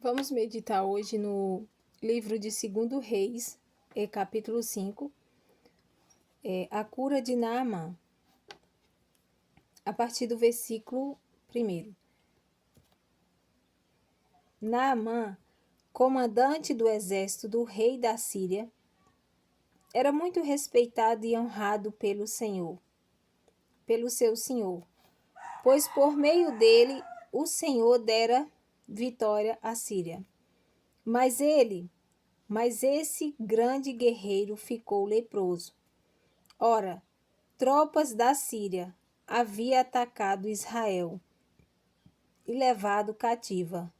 Vamos meditar hoje no livro de 2 Reis, capítulo 5, a cura de Naamã, a partir do versículo 1. Naamã, comandante do exército do rei da Síria, era muito respeitado e honrado pelo seu senhor, pois por meio dele o Senhor dera vitória à Síria. Mas esse grande guerreiro ficou leproso. Ora, tropas da Síria haviam atacado Israel e levado cativa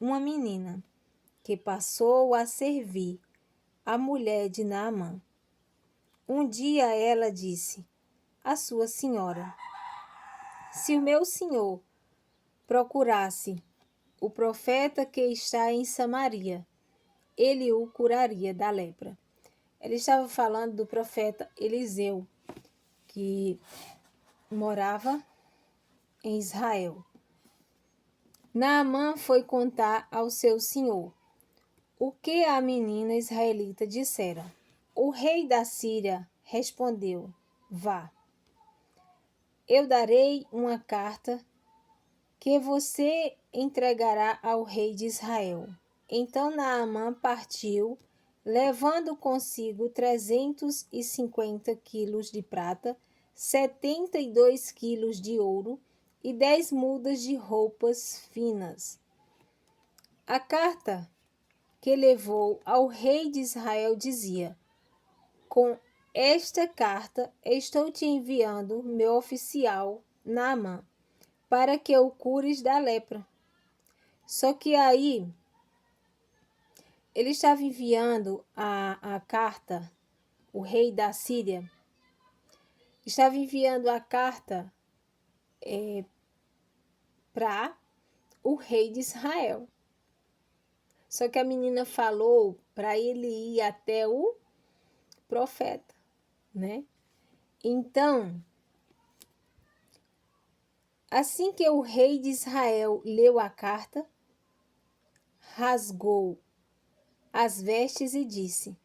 uma menina que passou a servir a mulher de Naamã. Um dia ela disse à sua senhora: se o meu senhor procurasse o profeta que está em Samaria, ele o curaria da lepra. Ele estava falando do profeta Eliseu, que morava em Israel. Naamã foi contar ao seu senhor o que a menina israelita dissera. O rei da Síria respondeu: vá, eu darei uma carta que você entregará ao rei de Israel. Então Naamã partiu, levando consigo 350 quilos de prata, 72 quilos de ouro e 10 mudas de roupas finas. A carta que levou ao rei de Israel dizia: com esta carta estou te enviando meu oficial Naamã, para que o cures da lepra. Só que aí ele estava enviando a carta, o rei da Síria estava enviando a carta para o rei de Israel. Só que a menina falou para ele ir até o profeta, né? Então, assim que o rei de Israel leu a carta, rasgou as vestes e disse: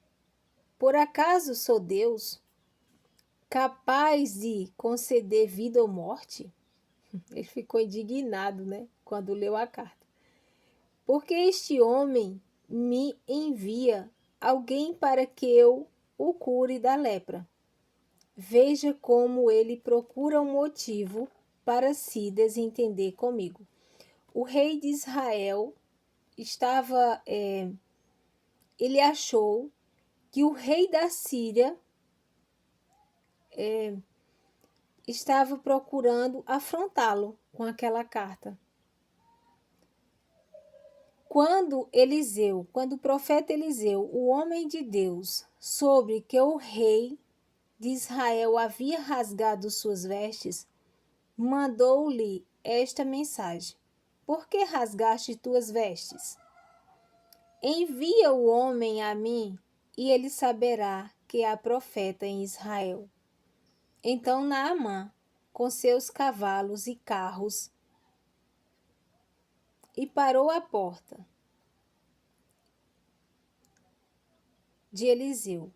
por acaso sou Deus, capaz de conceder vida ou morte? Ele ficou indignado, né, quando leu a carta. Porque este homem me envia alguém para que eu o cure da lepra. Veja como ele procura um motivo para se desentender comigo. O rei de Israel ele achou que o rei da Síria estava procurando afrontá-lo com aquela carta. Quando o profeta Eliseu, o homem de Deus, soube que o rei de Israel havia rasgado suas vestes, mandou-lhe esta mensagem: por que rasgaste tuas vestes? Envia o homem a mim, e ele saberá que há profeta em Israel. Então Naamã, com seus cavalos e carros, e parou à porta de Eliseu.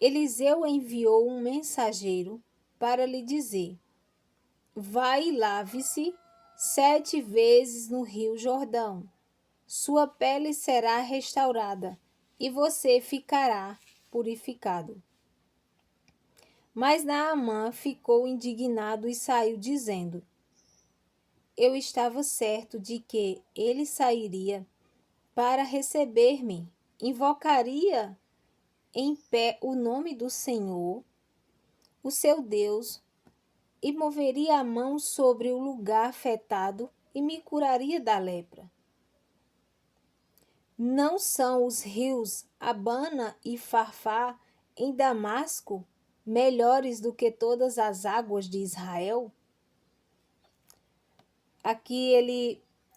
Eliseu enviou um mensageiro para lhe dizer: vai e lave-se 7 vezes no rio Jordão. Sua pele será restaurada e você ficará purificado. Mas Naamã ficou indignado e saiu dizendo: eu estava certo de que ele sairia para receber-me, invocaria em pé o nome do Senhor, o seu Deus, e moveria a mão sobre o lugar afetado e me curaria da lepra. Não são os rios Abana e Farfá em Damasco melhores do que todas as águas de Israel? Aqui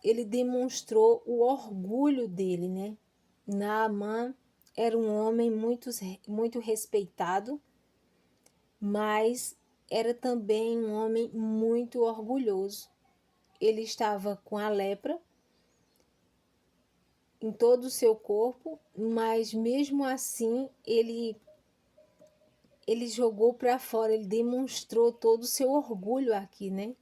ele demonstrou o orgulho dele, né? Naamã era um homem muito respeitado, mas era também um homem muito orgulhoso. Ele estava com a lepra em todo o seu corpo, mas mesmo assim ele jogou para fora, ele demonstrou todo o seu orgulho aqui, né?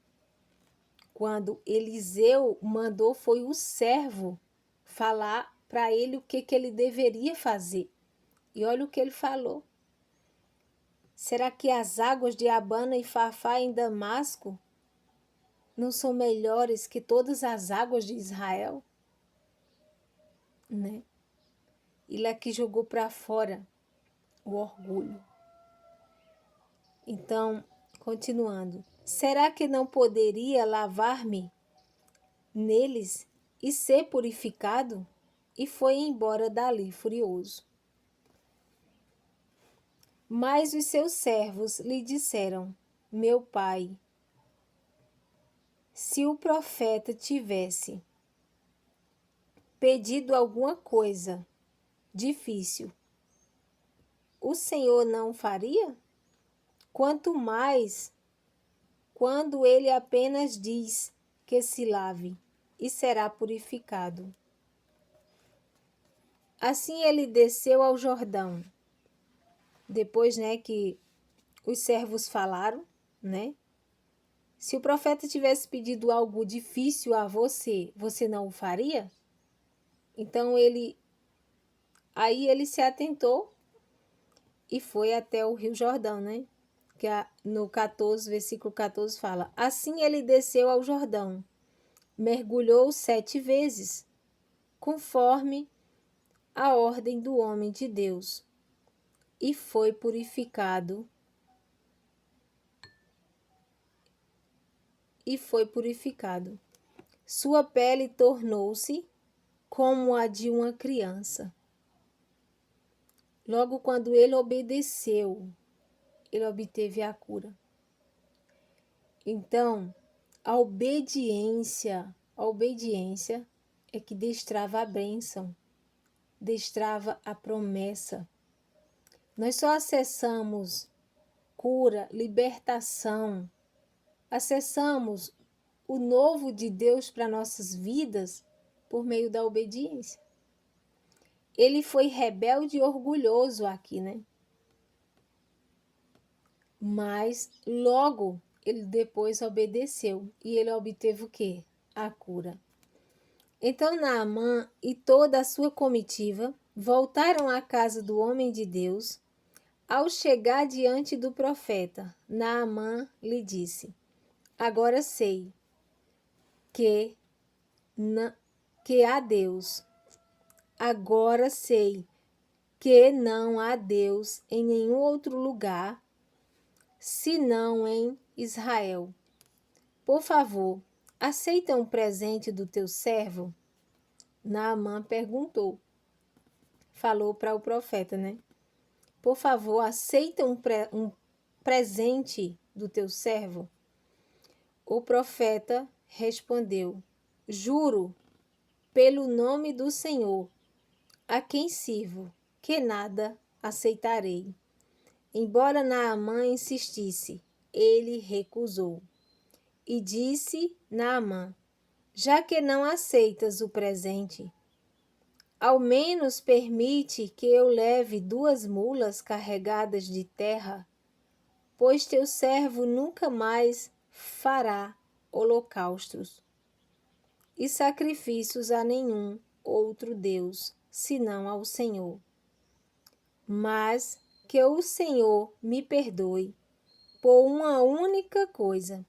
Quando Eliseu mandou foi o servo falar para ele o que ele deveria fazer. E olha o que ele falou. Será que as águas de Abana e Farfá em Damasco não são melhores que todas as águas de Israel? Né? Ele aqui jogou para fora o orgulho. Então, continuando. Será que não poderia lavar-me neles e ser purificado? E foi embora dali furioso. Mas os seus servos lhe disseram: Meu pai, se o profeta tivesse pedido alguma coisa difícil, o Senhor não faria? Quanto mais quando ele apenas diz que se lave e será purificado. Assim ele desceu ao Jordão. Depois, que os servos falaram, Se o profeta tivesse pedido algo difícil a você, você não o faria? Então aí ele se atentou e foi até o Rio Jordão, Que no 14, versículo 14 fala: Assim ele desceu ao Jordão, mergulhou 7 vezes, conforme a ordem do homem de Deus, e foi purificado. Sua pele tornou-se como a de uma criança. Logo quando ele obedeceu, ele obteve a cura. Então, a obediência é que destrava a bênção, destrava a promessa. Nós só acessamos cura, libertação, acessamos o novo de Deus para nossas vidas por meio da obediência. Ele foi rebelde e orgulhoso aqui, Mas logo ele depois obedeceu e ele obteve o quê? A cura. Então Naamã e toda a sua comitiva voltaram à casa do homem de Deus. Ao chegar diante do profeta, Naamã lhe disse: Agora sei que há Deus. Agora sei que não há Deus em nenhum outro lugar, senão em Israel. Por favor, aceita um presente do teu servo? Naamã perguntou. Falou para o profeta, Por favor, aceita um presente do teu servo? O profeta respondeu: Juro pelo nome do Senhor, a quem sirvo, que nada aceitarei. Embora Naamã insistisse, ele recusou. E disse Naamã: Já que não aceitas o presente, ao menos permite que eu leve 2 mulas carregadas de terra, pois teu servo nunca mais fará holocaustos e sacrifícios a nenhum outro Deus, senão ao Senhor. Mas que o Senhor me perdoe por uma única coisa.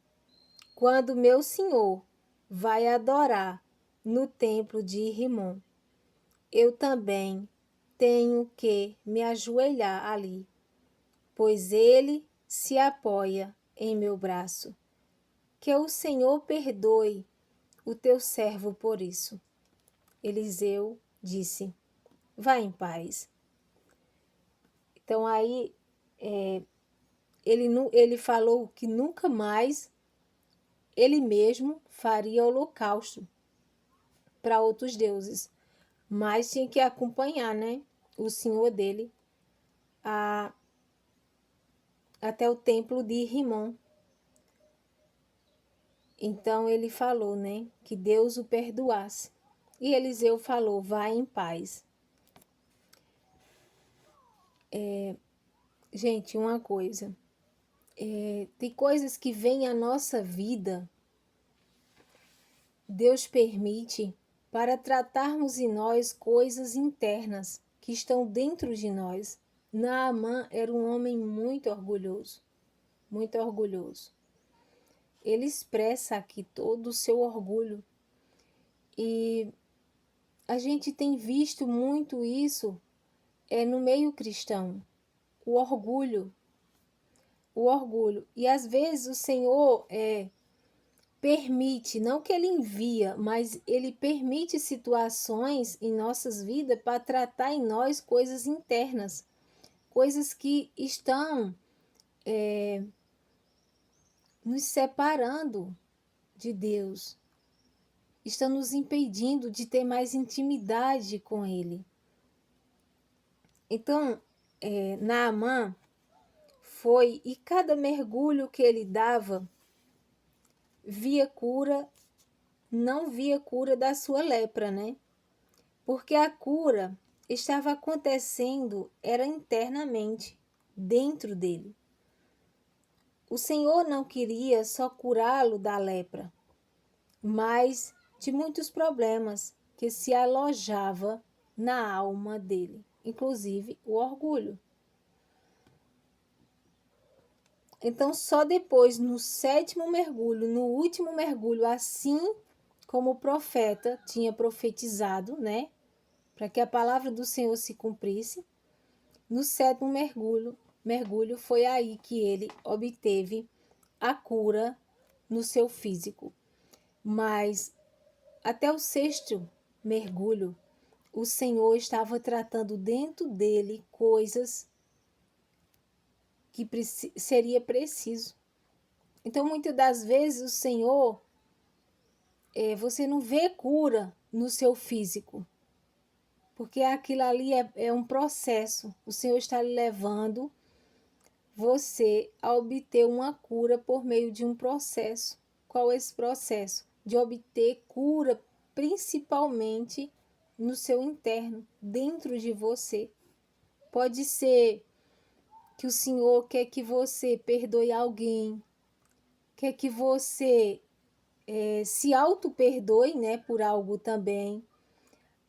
Quando meu senhor vai adorar no templo de Rimom, eu também tenho que me ajoelhar ali, pois ele se apoia em meu braço. Que o Senhor perdoe o teu servo por isso. Eliseu disse: Vá em paz. Então aí ele falou que nunca mais ele mesmo faria holocausto para outros deuses, mas tinha que acompanhar, o senhor dele até o templo de Rimom. Então ele falou, que Deus o perdoasse. E Eliseu falou: vai em paz. Gente, uma coisa. Tem coisas que vêm à nossa vida, Deus permite para tratarmos em nós coisas internas que estão dentro de nós. Naamã era um homem muito orgulhoso, muito orgulhoso. Ele expressa aqui todo o seu orgulho. E a gente tem visto muito isso no meio cristão, o orgulho. O orgulho. E às vezes o Senhor permite, não que ele envia, mas ele permite situações em nossas vidas para tratar em nós coisas internas, coisas que estão nos separando de Deus, estão nos impedindo de ter mais intimidade com Ele. Então, Naamã foi, e cada mergulho que ele dava, via cura, não via cura da sua lepra, né? Porque a cura estava acontecendo, era internamente, dentro dele. O Senhor não queria só curá-lo da lepra, mas de muitos problemas que se alojava na alma dele, inclusive o orgulho. Então, só depois, no 7º mergulho, no último mergulho, assim como o profeta tinha profetizado, né? Para que a palavra do Senhor se cumprisse, no 7º mergulho foi aí que ele obteve a cura no seu físico. Mas até o 6º mergulho, o Senhor estava tratando dentro dele coisas que seria preciso. Então, muitas das vezes, o Senhor, você não vê cura no seu físico, porque aquilo ali é um processo. O Senhor está lhe levando você a obter uma cura por meio de um processo. Qual é esse processo? De obter cura principalmente no seu interno, dentro de você. Pode ser que o Senhor quer que você perdoe alguém, quer que você se auto-perdoe, né, por algo também.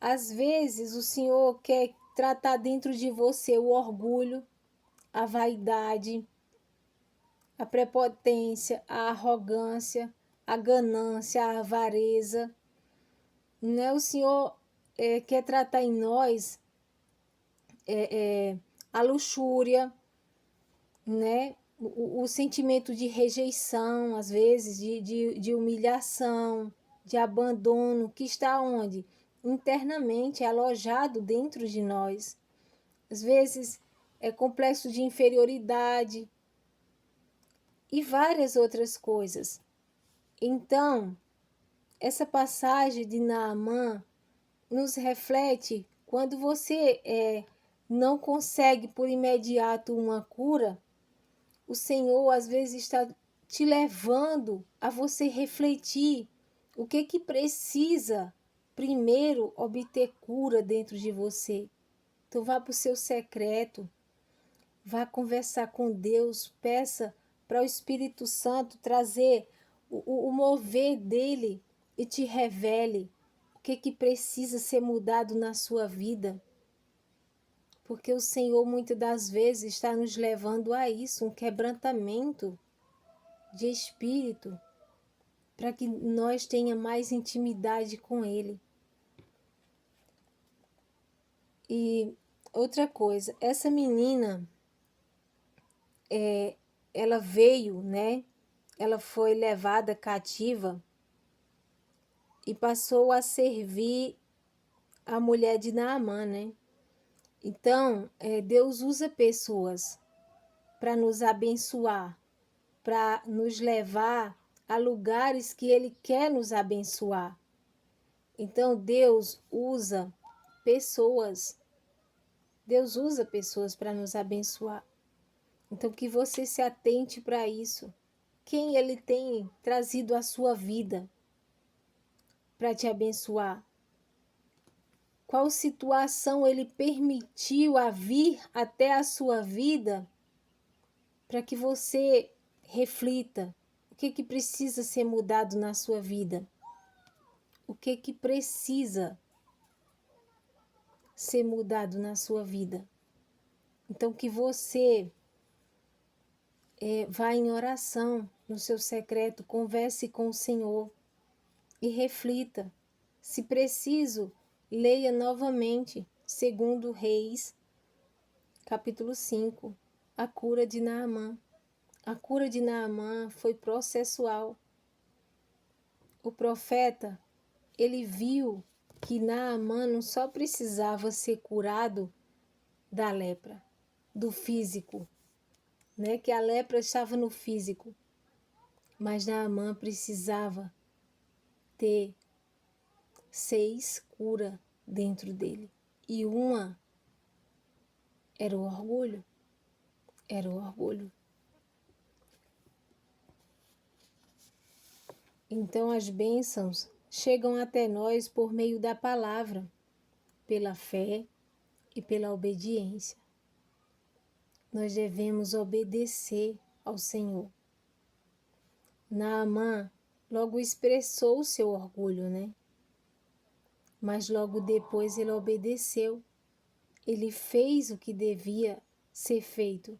Às vezes o Senhor quer tratar dentro de você o orgulho, a vaidade, a prepotência, a arrogância, a ganância, a avareza. Né? O Senhor quer tratar em nós a luxúria, né? O sentimento de rejeição, às vezes, de humilhação, de abandono, que está onde? Internamente, alojado dentro de nós. Às vezes, é complexo de inferioridade e várias outras coisas. Então, essa passagem de Naamã nos reflete quando você não consegue por imediato uma cura, o Senhor às vezes está te levando a você refletir o que precisa primeiro obter cura dentro de você. Então vá para o seu secreto, vá conversar com Deus, peça para o Espírito Santo trazer o mover dele e te revele o que precisa ser mudado na sua vida. Porque o Senhor muitas das vezes está nos levando a isso, um quebrantamento de espírito, para que nós tenhamos mais intimidade com Ele. E outra coisa, essa menina, ela veio, né? Ela foi levada cativa e passou a servir a mulher de Naamã, né? Então, Deus usa pessoas para nos abençoar, para nos levar a lugares que Ele quer nos abençoar. Então, Deus usa pessoas. Deus usa pessoas para nos abençoar. Então, que você se atente para isso. Quem Ele tem trazido à sua vida para te abençoar. qual situação Ele permitiu a vir até a sua vida, para que você reflita o que precisa ser mudado na sua vida. O que precisa ser mudado na sua vida. Então, que você vá em oração no seu secreto, converse com o Senhor e reflita. Se preciso, leia novamente 2 Reis, capítulo 5, a cura de Naamã. A cura de Naamã foi processual. O profeta, ele viu que Naamã não só precisava ser curado da lepra, do físico, né? Que a lepra estava no físico, mas Naamã precisava ter 6 curas dentro dele. E uma era o orgulho. Era o orgulho. Então as bênçãos chegam até nós por meio da palavra, pela fé e pela obediência. Nós devemos obedecer ao Senhor. Naamã logo expressou o seu orgulho, né? Mas logo depois ele obedeceu. Ele fez o que devia ser feito.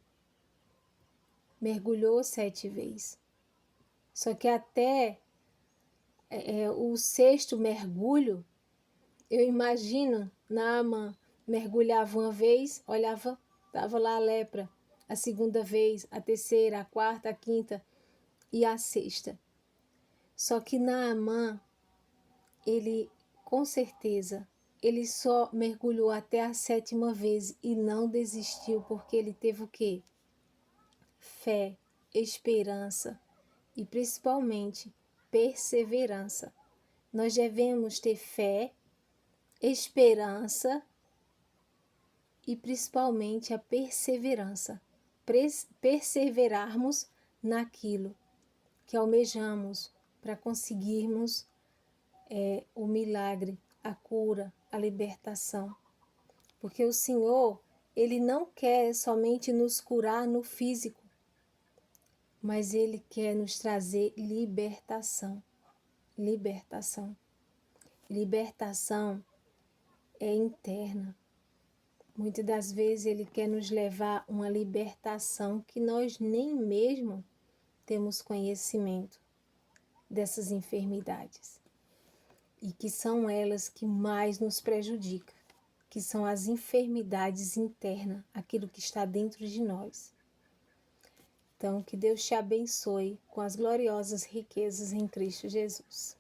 Mergulhou 7 vezes. Só que até o 6º mergulho, eu imagino, Naamã mergulhava uma vez, olhava, estava lá a lepra. A 2ª vez, a 3ª, a 4ª, a 5ª e a 6ª. Só que Naamã, ele, com certeza, ele só mergulhou até a 7ª vez e não desistiu, porque ele teve o quê? Fé, esperança e principalmente perseverança. Nós devemos ter fé, esperança e principalmente a perseverança. Perseverarmos naquilo que almejamos para conseguirmos o milagre, a cura, a libertação. Porque o Senhor, Ele não quer somente nos curar no físico, mas Ele quer nos trazer libertação. Libertação. Libertação é interna. Muitas das vezes Ele quer nos levar a uma libertação que nós nem mesmo temos conhecimento dessas enfermidades. E que são elas que mais nos prejudicam, que são as enfermidades internas, aquilo que está dentro de nós. Então, que Deus te abençoe com as gloriosas riquezas em Cristo Jesus.